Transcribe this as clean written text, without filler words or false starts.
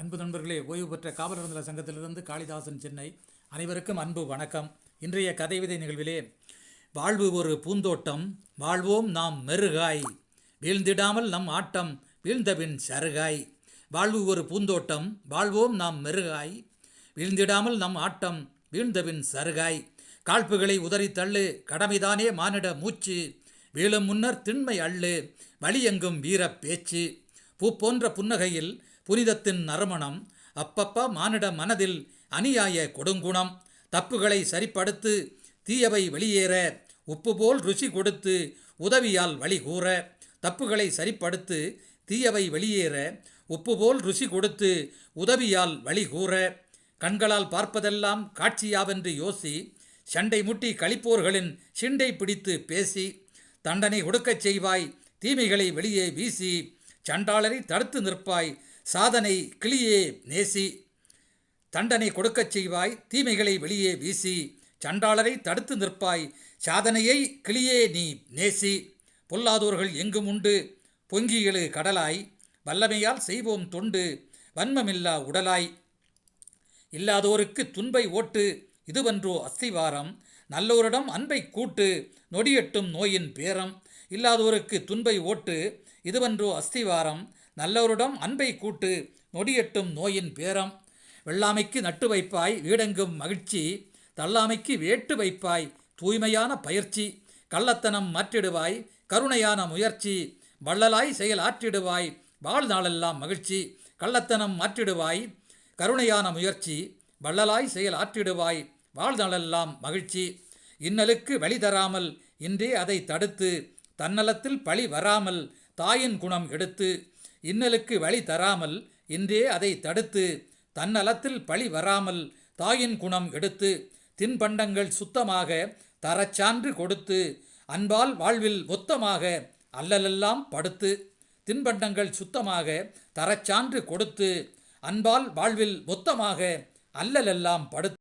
அன்பு நண்பர்களே, ஓய்வு பெற்ற காவலர் நல சங்கத்திலிருந்து காளிதாசன், சென்னை. அனைவருக்கும் அன்பு வணக்கம். இன்றைய கதைவிதை நிகழ்விலே, வாழ்வு ஒரு பூந்தோட்டம், வாழ்வோம் நாம் மெருகாய், வீழ்ந்திடாமல் நம் ஆட்டம், வீழ்ந்தபின் சருகாய். வாழ்வு ஒரு பூந்தோட்டம், வாழ்வோம் நாம் மெருகாய், வீழ்ந்திடாமல் நம் ஆட்டம், வீழ்ந்தபின் சருகாய். காழ்ப்புகளை உதறி தள்ளு, கடமைதானே மானிட மூச்சு, வீழும் முன்னர் திண்மை அள்ளு, வழியெங்கும் வீரப் பேச்சு. பூ போன்ற புன்னகையில் புனிதத்தின் நறுமணம், அப்பப்பா மானிட மனதில் அநியாய கொடுங்குணம். தப்புகளை சரிப்படுத்து, தீயவை வெளியேற, உப்பு போல் ருசி கொடுத்து உதவியால் வழி கூற. தப்புகளை சரிப்படுத்து, தீயவை வெளியேற, உப்பு போல் ருசி கொடுத்து உதவியால் வழி கூற. கண்களால் பார்ப்பதெல்லாம் காட்சியாவென்று யோசி, சண்டை முட்டி கழிப்போர்களின் சிண்டை பிடித்து பேசி. தண்டனை கொடுக்கச் செய்வாய், தீமைகளை வெளியே வீசி, சண்டாளரை தடுத்து நிற்பாய், சாதனை கிளியே நேசி. தண்டனை கொடுக்கச் செய்வாய், தீமைகளை வெளியே வீசி, சண்டாளரை தடுத்து நிற்பாய், சாதனையை கிளியே நீ நேசி. பொல்லாதோர்கள் எங்கும் உண்டு, பொங்கி எழு கடலாய், வல்லமையால் செய்வோம் தொண்டு, வன்மமில்லா உடலாய். இல்லாதோருக்கு துன்பை ஓட்டு, இதுவன்றோ அஸ்திவாரம், நல்லோரிடம் அன்பை கூட்டு, நொடியட்டும் நோயின் பேரம். இல்லாதோருக்கு துன்பை ஓட்டு, இதுவன்றோ அஸ்திவாரம், நல்லவரிடம் அன்பை கூட்டு, நொடியட்டும் நோயின் பேரம். வெள்ளாமைக்கு நட்டு வைப்பாய், வீடெங்கும் மகிழ்ச்சி, தள்ளாமைக்கு வேட்டு வைப்பாய், தூய்மையான பயிற்சி. கள்ளத்தனம் மாற்றிடுவாய், கருணையான முயற்சி, வள்ளலாய் செயல் ஆற்றிடுவாய், வாழ்நாளெல்லாம் மகிழ்ச்சி. கள்ளத்தனம் மாற்றிடுவாய், கருணையான முயற்சி, வள்ளலாய் செயல் ஆற்றிடுவாய், வாழ்நாளெல்லாம் மகிழ்ச்சி. இன்னலுக்கு வழி தராமல் இன்றே அதை தடுத்து, தன்னலத்தில் பழி வராமல் தாயின் குணம் எடுத்து. இன்னலுக்கு வழி தராமல் இன்றே அதை தடுத்து, தன்னலத்தில் பழி வராமல் தாயின் குணம் எடுத்து. தின்பண்டங்கள் சுத்தமாக தரச்சான்று கொடுத்து, அன்பால் வாழ்வில் மொத்தமாக அல்லலெல்லாம் படுத்து. தின்பண்டங்கள் சுத்தமாக தரச்சான்று கொடுத்து, அன்பால் வாழ்வில் மொத்தமாக அல்லலெல்லாம் படுத்து.